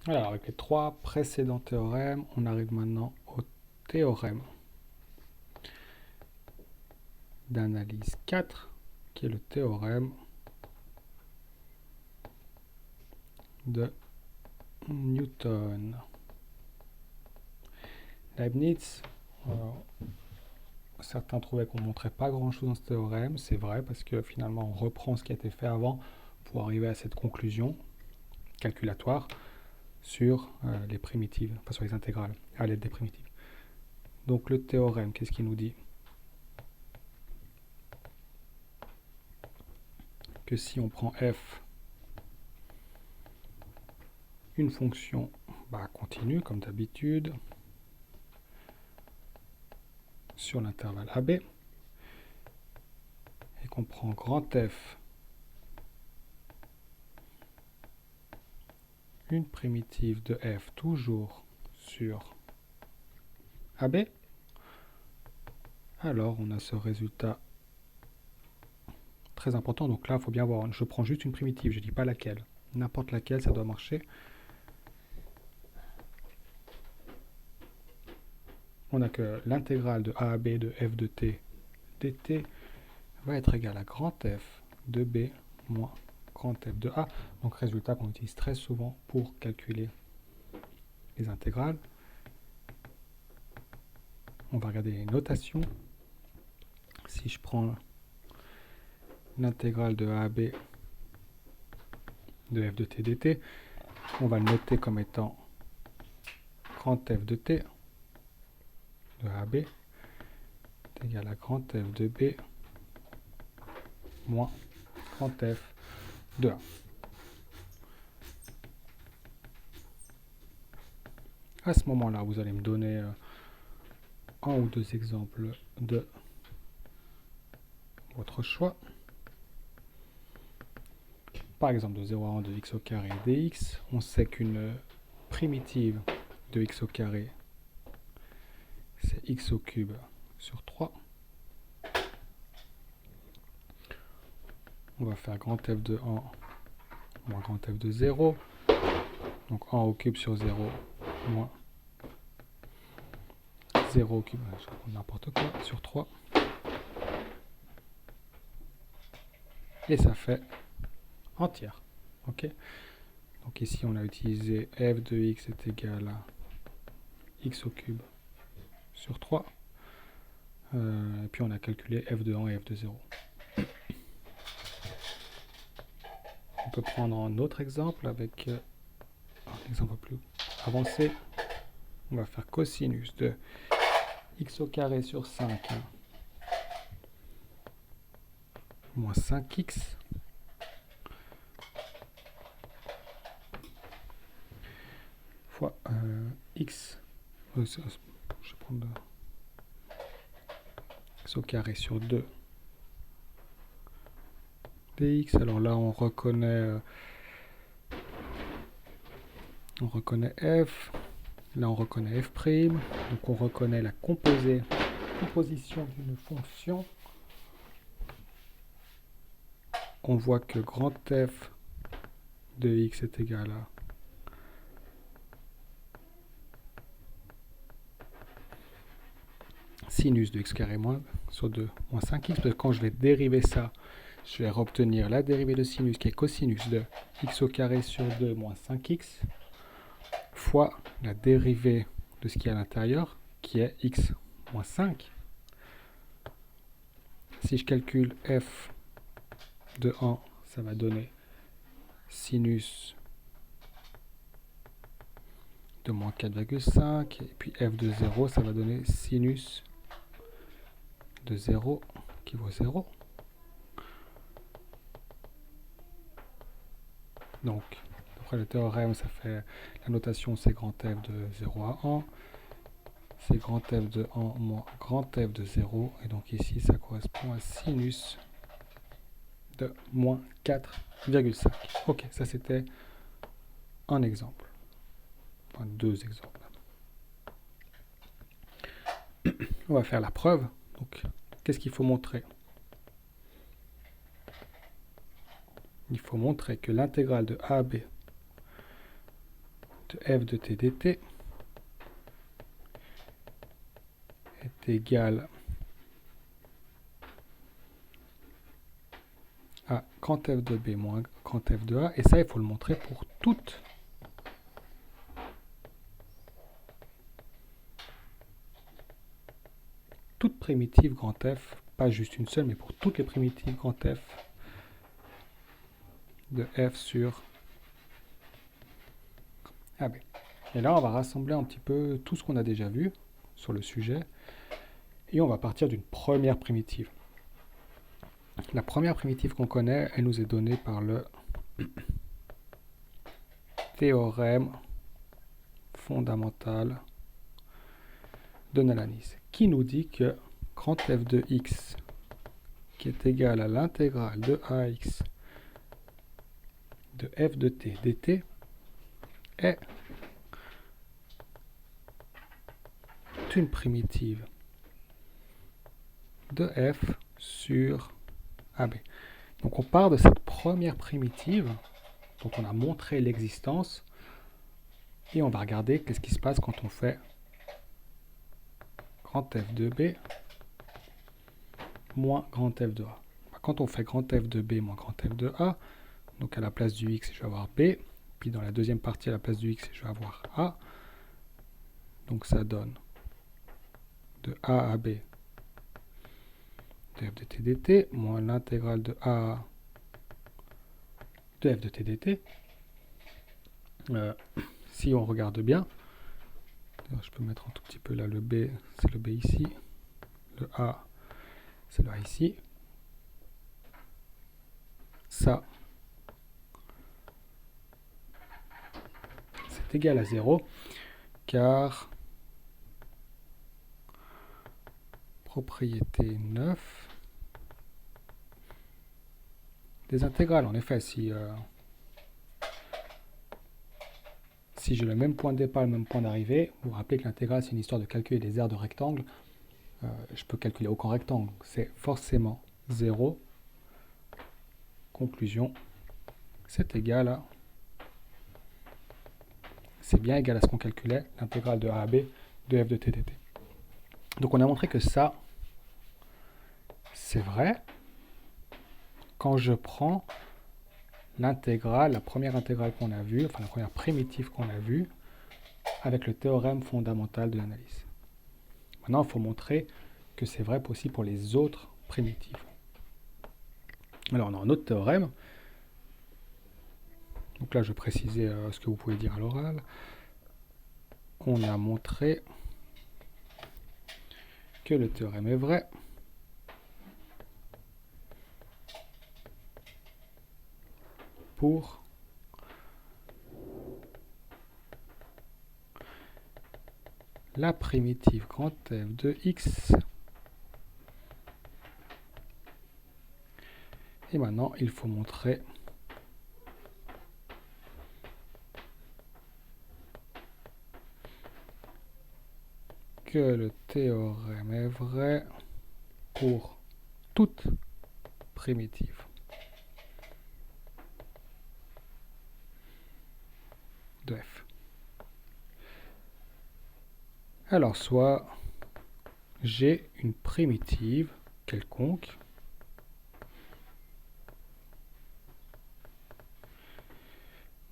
Alors, avec les 3 précédents théorèmes, on arrive maintenant au théorème d'analyse 4, qui est le théorème de Newton. Leibniz, certains trouvaient qu'on ne montrait pas grand-chose dans ce théorème. C'est vrai, parce que finalement, on reprend ce qui a été fait avant pour arriver à cette conclusion calculatoire sur les primitives, enfin sur les intégrales, à l'aide des primitives. Donc le théorème, qu'est-ce qu'il nous dit? Que si on prend f, une fonction continue, comme d'habitude, sur l'intervalle AB, et qu'on prend grand F, une primitive de f toujours sur AB, alors on a ce résultat très important. Donc là, il faut bien voir, je prends juste une primitive, je ne dis pas laquelle. N'importe laquelle, ça doit marcher. On a que l'intégrale de a à b de f de t dt va être égale à grand F de b moins grand F de a. Donc résultat qu'on utilise très souvent pour calculer les intégrales. On va regarder les notations. Si je prends l'intégrale de a à b de f de t dt, on va le noter comme étant grand F de t de a à b est égal à grand F de b moins grand F de a. À ce moment-là, vous allez me donner un ou deux exemples de votre choix. Par exemple, de 0 à 1 de x au carré dx, on sait qu'une primitive de x au carré, c'est x au cube sur 3. On va faire grand F de 1 moins grand F de 0. Donc 1 au cube sur 0 moins 0 au cube, je raconte n'importe quoi, sur 3. Et ça fait entière. Ok. Donc ici, on a utilisé f de x est égal à x au cube sur 3. Et puis on a calculé f de 1 et f de 0. On peut prendre un autre exemple avec un exemple plus avancé. On va faire cosinus de x au carré sur 5 moins 5x fois x. Je vais prendre x au carré sur 2 dx. Alors là, on reconnaît f. Là, on reconnaît f'. Donc, on reconnaît la composition d'une fonction. On voit que grand F de x est égal à sinus de x carré moins sur 2 moins 5x. Parce que quand je vais dériver ça, je vais obtenir la dérivée de sinus qui est cosinus de x au carré sur 2 moins 5x fois la dérivée de ce qui est à l'intérieur qui est x moins 5. Si je calcule f de 1, ça va donner sinus de moins 4,5. Et puis f de 0, ça va donner sinus de 0 qui vaut 0. Donc, après le théorème, ça fait la notation, c'est grand F de 0 à 1. C'est grand F de 1 moins grand F de 0. Et donc ici, ça correspond à sinus de moins 4,5. Ok, ça c'était un exemple. Enfin, deux exemples. On va faire la preuve. Donc, qu'est-ce qu'il faut montrer? Il faut montrer que l'intégrale de a à b de f de t dt est égal à grand f de b moins grand f de a. Et ça, il faut le montrer pour toute primitive grand F, pas juste une seule, mais pour toutes les primitives grand F de f sur AB. Et là, on va rassembler un petit peu tout ce qu'on a déjà vu sur le sujet, et on va partir d'une première primitive. La première primitive qu'on connaît, elle nous est donnée par le théorème fondamental de l'analyse, qui nous dit que grand F de x, qui est égal à l'intégrale de ax de f de t dt, est une primitive de f sur AB. Donc on part de cette première primitive dont on a montré l'existence et on va regarder qu'est-ce qui se passe quand on fait grand F de B moins grand F de A. Quand on fait grand F de B moins grand F de A, donc à la place du x je vais avoir B, puis dans la deuxième partie à la place du x je vais avoir A, donc ça donne de A à B de f de t dt moins l'intégrale de A de f de t dt. Si on regarde bien, je peux mettre un tout petit peu là le B, c'est le B ici, le A, c'est le A ici. Ça, c'est égal à 0, car propriété 9 des intégrales. En effet, si j'ai le même point de départ, le même point d'arrivée, vous vous rappelez que l'intégrale, c'est une histoire de calculer des aires de rectangle. Je peux calculer aucun rectangle. C'est forcément 0. Conclusion, c'est égal à... C'est bien égal à ce qu'on calculait, l'intégrale de A à B de f de t dt. Donc on a montré que ça, c'est vrai quand je prends l'intégrale, la première intégrale qu'on a vue, enfin la première primitive qu'on a vue, avec le théorème fondamental de l'analyse. Maintenant, il faut montrer que c'est vrai aussi pour les autres primitives. Alors, on a un autre théorème. Donc là, je vais préciser ce que vous pouvez dire à l'oral. On a montré que le théorème est vrai pour la primitive grand F de x. Et maintenant, il faut montrer que le théorème est vrai pour toute primitive de f. Alors, soit j'ai une primitive quelconque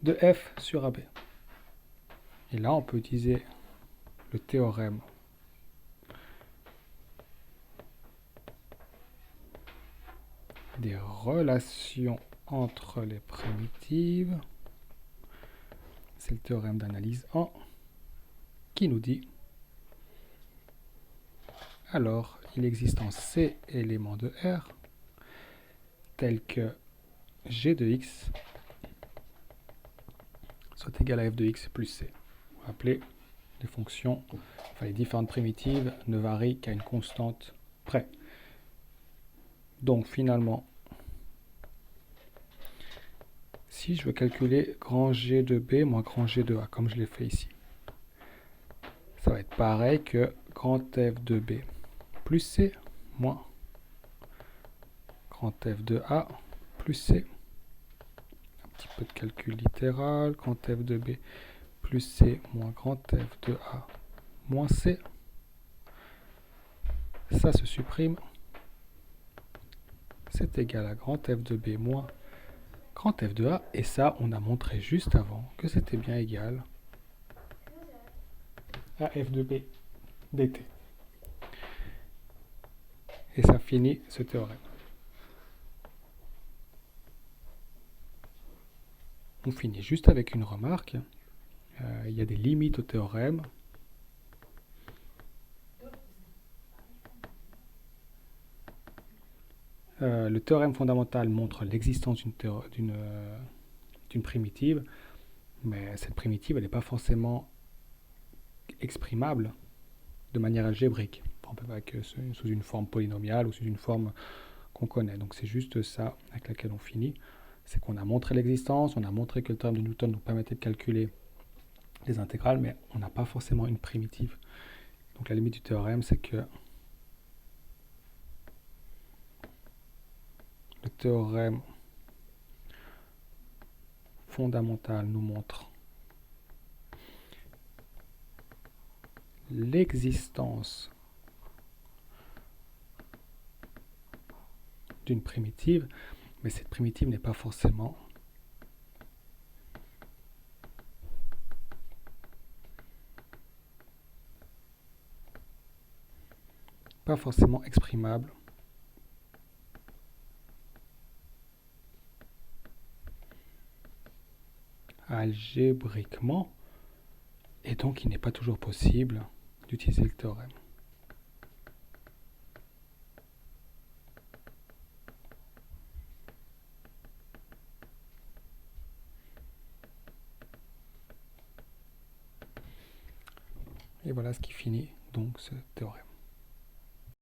de f sur AB. Et là, on peut utiliser le théorème des relations entre les primitives. C'est le théorème d'analyse 1 qui nous dit alors il existe en C éléments de R tels que G de x soit égal à f de x plus c. Vous vous rappelez, les fonctions, enfin les différentes primitives ne varient qu'à une constante près. Donc finalement, si je veux calculer grand G de B moins grand G de A, comme je l'ai fait ici, ça va être pareil que grand F de B plus C moins grand F de A plus C. Un petit peu de calcul littéral, grand F de B plus C moins grand F de A moins C. Ça se supprime. C'est égal à grand F de B moins grand F de A. Et ça, on a montré juste avant que c'était bien égal à F de B dt. Et ça finit ce théorème. On finit juste avec une remarque. Il y a des limites au théorème. Le théorème fondamental montre l'existence d'une primitive, mais cette primitive, elle n'est pas forcément exprimable de manière algébrique, sous une forme polynomiale ou sous une forme qu'on connaît. Donc c'est juste ça avec laquelle on finit. C'est qu'on a montré l'existence, on a montré que le théorème de Newton nous permettait de calculer les intégrales, mais on n'a pas forcément une primitive. Donc la limite du théorème, c'est que le théorème fondamental nous montre l'existence d'une primitive, mais cette primitive n'est pas forcément exprimable algébriquement, et donc il n'est pas toujours possible d'utiliser le théorème. Et voilà ce qui finit donc ce théorème.